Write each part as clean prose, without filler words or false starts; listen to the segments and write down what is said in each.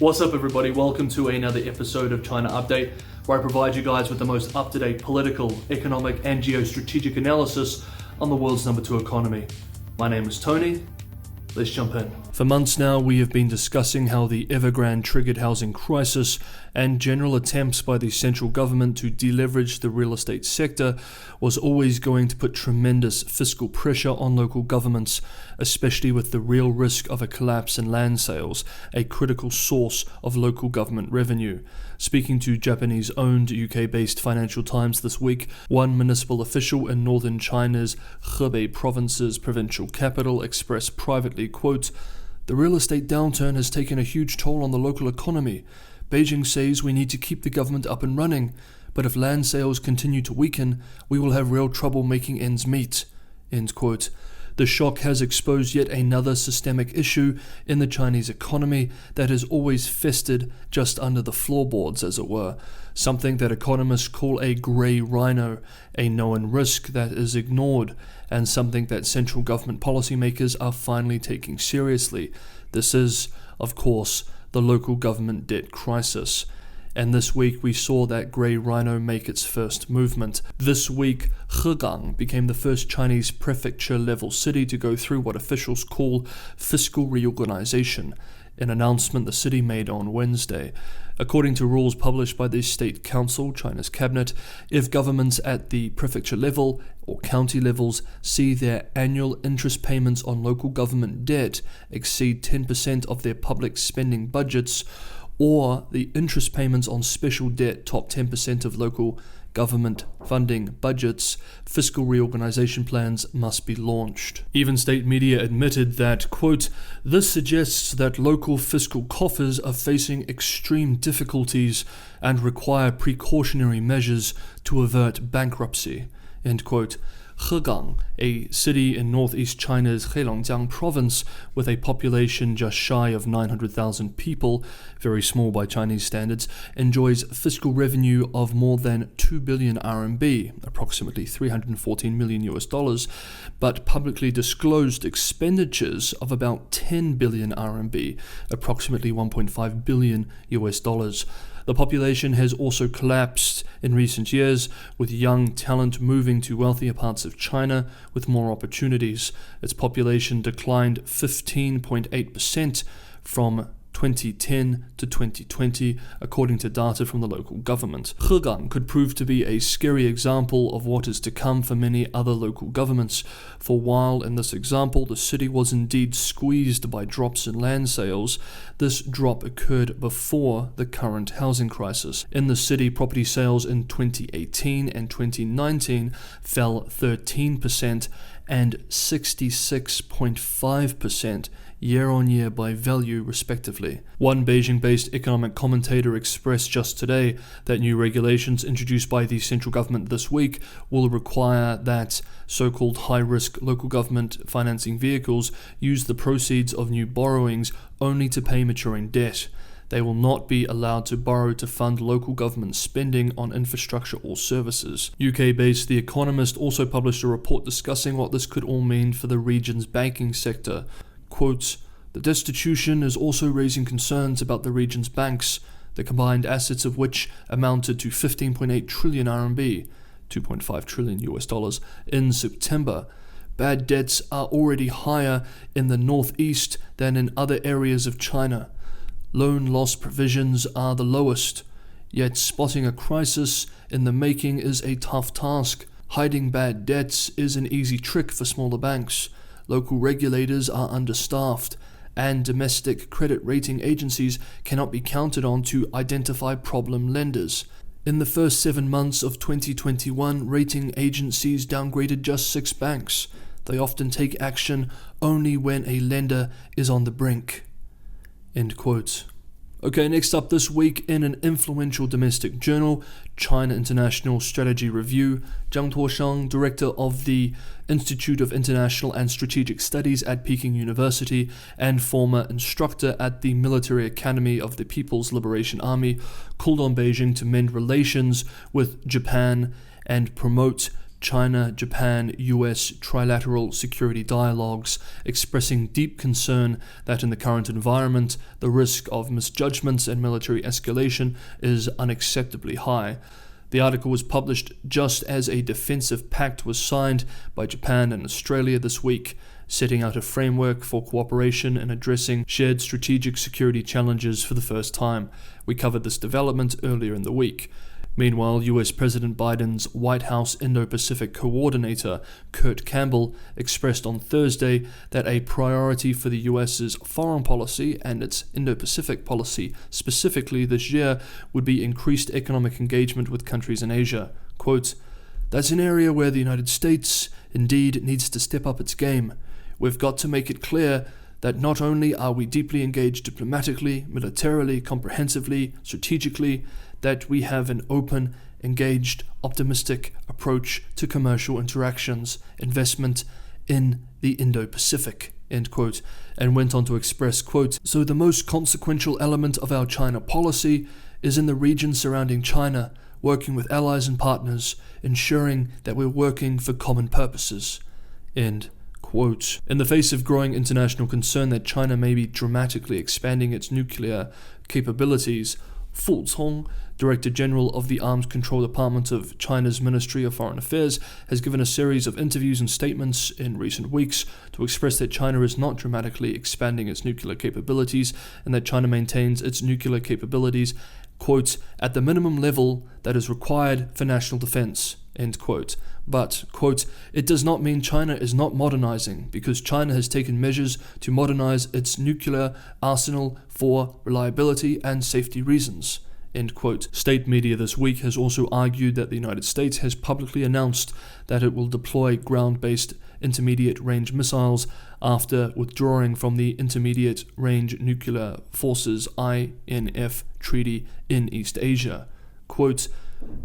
What's up, everybody? Welcome to another episode of China Update, where I provide you guys with the most up-to-date political, economic, and geostrategic analysis on the world's number 2 economy. My name is Tony. Let's jump in. For months now, we have been discussing how the Evergrande triggered housing crisis and general attempts by the central government to deleverage the real estate sector was always going to put tremendous fiscal pressure on local governments, especially with the real risk of a collapse in land sales, a critical source of local government revenue. Speaking to Japanese-owned UK-based Financial Times this week, one municipal official in northern China's Hebei province's provincial capital expressed privately, quote, "The real estate downturn has taken a huge toll on the local economy. Beijing says we need to keep the government up and running, but if land sales continue to weaken, we will have real trouble making ends meet." End quote. The shock has exposed yet another systemic issue in the Chinese economy that has always festered just under the floorboards, as it were, something that economists call a grey rhino, a known risk that is ignored, and something that central government policymakers are finally taking seriously. This is, of course, the local government debt crisis. And this week we saw that grey rhino make its first movement. This week, Hegang became the first Chinese prefecture-level city to go through what officials call fiscal reorganization, an announcement the city made on Wednesday. According to rules published by the State Council, China's cabinet, if governments at the prefecture level or county levels see their annual interest payments on local government debt exceed 10% of their public spending budgets, or the interest payments on special debt top 10% of local government funding budgets, fiscal reorganization plans must be launched. Even state media admitted that, quote, "This suggests that local fiscal coffers are facing extreme difficulties and require precautionary measures to avert bankruptcy," end quote. Hegang, a city in northeast China's Hegang province with a population just shy of 900,000 people, very small by Chinese standards, enjoys fiscal revenue of more than 2 billion RMB, approximately $314 million, but publicly disclosed expenditures of about 10 billion RMB, approximately $1.5 billion. The population has also collapsed in recent years, with young talent moving to wealthier parts of China with more opportunities. Its population declined 15.8% from 2010 to 2020, according to data from the local government. Hegang could prove to be a scary example of what is to come for many other local governments. For while in this example the city was indeed squeezed by drops in land sales, this drop occurred before the current housing crisis. In the city, property sales in 2018 and 2019 fell 13% and 66.5% year-on-year by value, respectively. One Beijing-based economic commentator expressed just today that new regulations introduced by the central government this week will require that so-called high-risk local government financing vehicles use the proceeds of new borrowings only to pay maturing debt. They will not be allowed to borrow to fund local government spending on infrastructure or services. UK-based The Economist also published a report discussing what this could all mean for the region's banking sector. Quote, "The destitution is also raising concerns about the region's banks, the combined assets of which amounted to 15.8 trillion RMB, $2.5 trillion in September. Bad debts are already higher in the northeast than in other areas of China. Loan loss provisions are the lowest, yet spotting a crisis in the making is a tough task. Hiding bad debts is an easy trick for smaller banks. Local regulators are understaffed, and domestic credit rating agencies cannot be counted on to identify problem lenders. In the first 7 months of 2021, rating agencies downgraded just 6 banks. They often take action only when a lender is on the brink." End quote. Okay, next up this week in an influential domestic journal, China International Strategy Review, Zhang Tuosheng, director of the Institute of International and Strategic Studies at Peking University and former instructor at the Military Academy of the People's Liberation Army, called on Beijing to mend relations with Japan and promote China, Japan, US trilateral security dialogues, expressing deep concern that in the current environment, the risk of misjudgments and military escalation is unacceptably high. The article was published just as a defensive pact was signed by Japan and Australia this week, setting out a framework for cooperation in addressing shared strategic security challenges for the first time. We covered this development earlier in the week. Meanwhile, US President Biden's White House Indo-Pacific coordinator, Kurt Campbell, expressed on Thursday that a priority for the US's foreign policy and its Indo-Pacific policy specifically this year would be increased economic engagement with countries in Asia. Quote, "That's an area where the United States indeed needs to step up its game. We've got to make it clear that not only are we deeply engaged diplomatically, militarily, comprehensively, strategically, that we have an open, engaged, optimistic approach to commercial interactions, investment in the Indo-Pacific," end quote, and went on to express, quote, "So the most consequential element of our China policy is in the region surrounding China, working with allies and partners, ensuring that we're working for common purposes," end quote. In the face of growing international concern that China may be dramatically expanding its nuclear capabilities, Fu Cong, Director General of the Arms Control Department of China's Ministry of Foreign Affairs, has given a series of interviews and statements in recent weeks to express that China is not dramatically expanding its nuclear capabilities and that China maintains its nuclear capabilities, quote, "at the minimum level that is required for national defense," end quote. But, quote, "it does not mean China is not modernizing, because China has taken measures to modernize its nuclear arsenal for reliability and safety reasons," end quote. State media this week has also argued that the United States has publicly announced that it will deploy ground-based intermediate-range missiles after withdrawing from the Intermediate-Range Nuclear Forces INF Treaty in East Asia. Quote,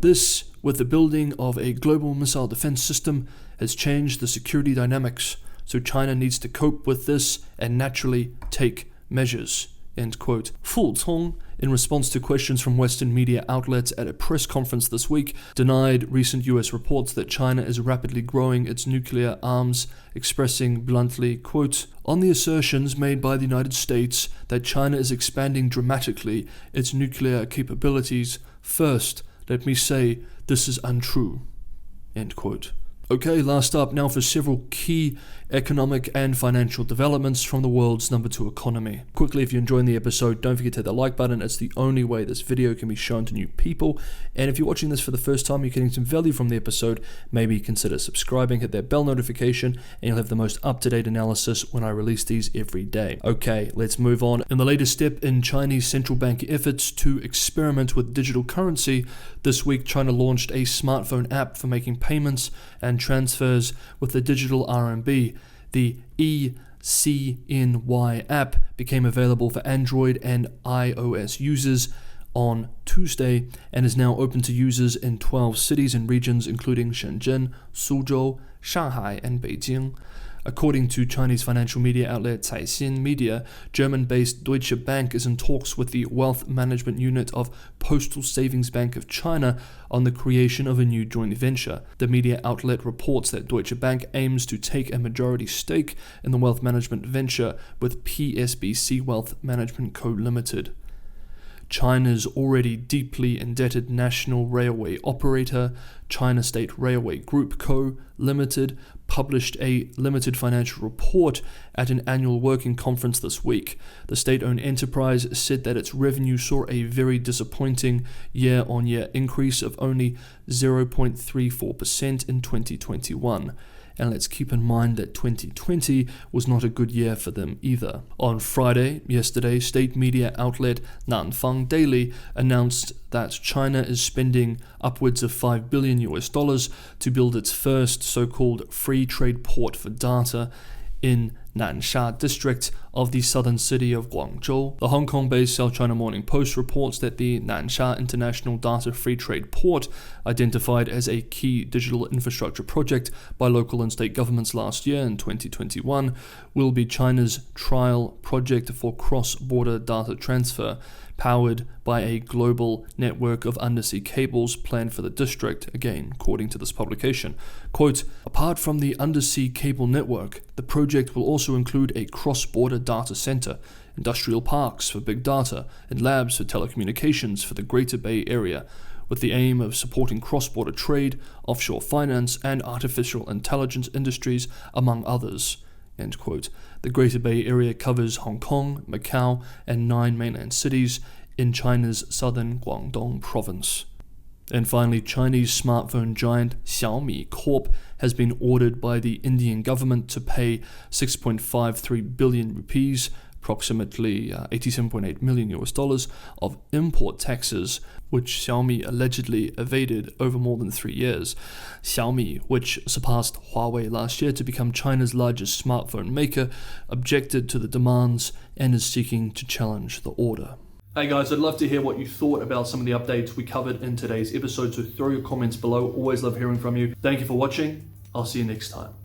"This, with the building of a global missile defense system, has changed the security dynamics, so China needs to cope with this and naturally take measures," end quote. Fu Cong, in response to questions from Western media outlets at a press conference this week, denied recent US reports that China is rapidly growing its nuclear arms, expressing bluntly, quote, "On the assertions made by the United States that China is expanding dramatically its nuclear capabilities, first, let me say this is untrue," end quote. Okay, last up now for several key economic and financial developments from the world's number 2 economy. Quickly, if you're enjoying the episode, don't forget to hit that like button. It's the only way this video can be shown to new people. And if you're watching this for the first time, you're getting some value from the episode, maybe consider subscribing, hit that bell notification, and you'll have the most up-to-date analysis when I release these every day. Okay, let's move on. In the latest step in Chinese central bank efforts to experiment with digital currency, this week China launched a smartphone app for making payments and transfers with the digital RMB. The eCNY app became available for Android and iOS users on Tuesday and is now open to users in 12 cities and regions including Shenzhen, Suzhou, Shanghai, and Beijing. According to Chinese financial media outlet Caixin Media, German-based Deutsche Bank is in talks with the wealth management unit of Postal Savings Bank of China on the creation of a new joint venture. The media outlet reports that Deutsche Bank aims to take a majority stake in the wealth management venture with PSBC Wealth Management Co. Limited. China's already deeply indebted national railway operator, China State Railway Group Co. Limited, published a limited financial report at an annual working conference this week. The state-owned enterprise said that its revenue saw a very disappointing year-on-year increase of only 0.34% in 2021. And let's keep in mind that 2020 was not a good year for them either. On Friday, yesterday, state media outlet Nanfang Daily announced that China is spending upwards of $5 billion to build its first so-called free trade port for data in Nansha district of the southern city of Guangzhou. The Hong Kong-based South China Morning Post reports that the Nansha International Data Free Trade Port, identified as a key digital infrastructure project by local and state governments last year in 2021, will be China's trial project for cross-border data transfer, powered by a global network of undersea cables planned for the district, again, according to this publication. Quote, apart from the undersea cable network, the project will also include a cross-border data center, industrial parks for big data, and labs for telecommunications for the Greater Bay Area, with the aim of supporting cross-border trade, offshore finance, and artificial intelligence industries, among others. End quote. The Greater Bay Area covers Hong Kong, Macau, and 9 mainland cities in China's southern Guangdong province. And finally, Chinese smartphone giant Xiaomi Corp has been ordered by the Indian government to pay 6.53 billion rupees, approximately $87.8 million of import taxes, which Xiaomi allegedly evaded over more than 3 years. Xiaomi, which surpassed Huawei last year to become China's largest smartphone maker, objected to the demands and is seeking to challenge the order. Hey guys, I'd love to hear what you thought about some of the updates we covered in today's episode, so throw your comments below. Always love hearing from you. Thank you for watching. I'll see you next time.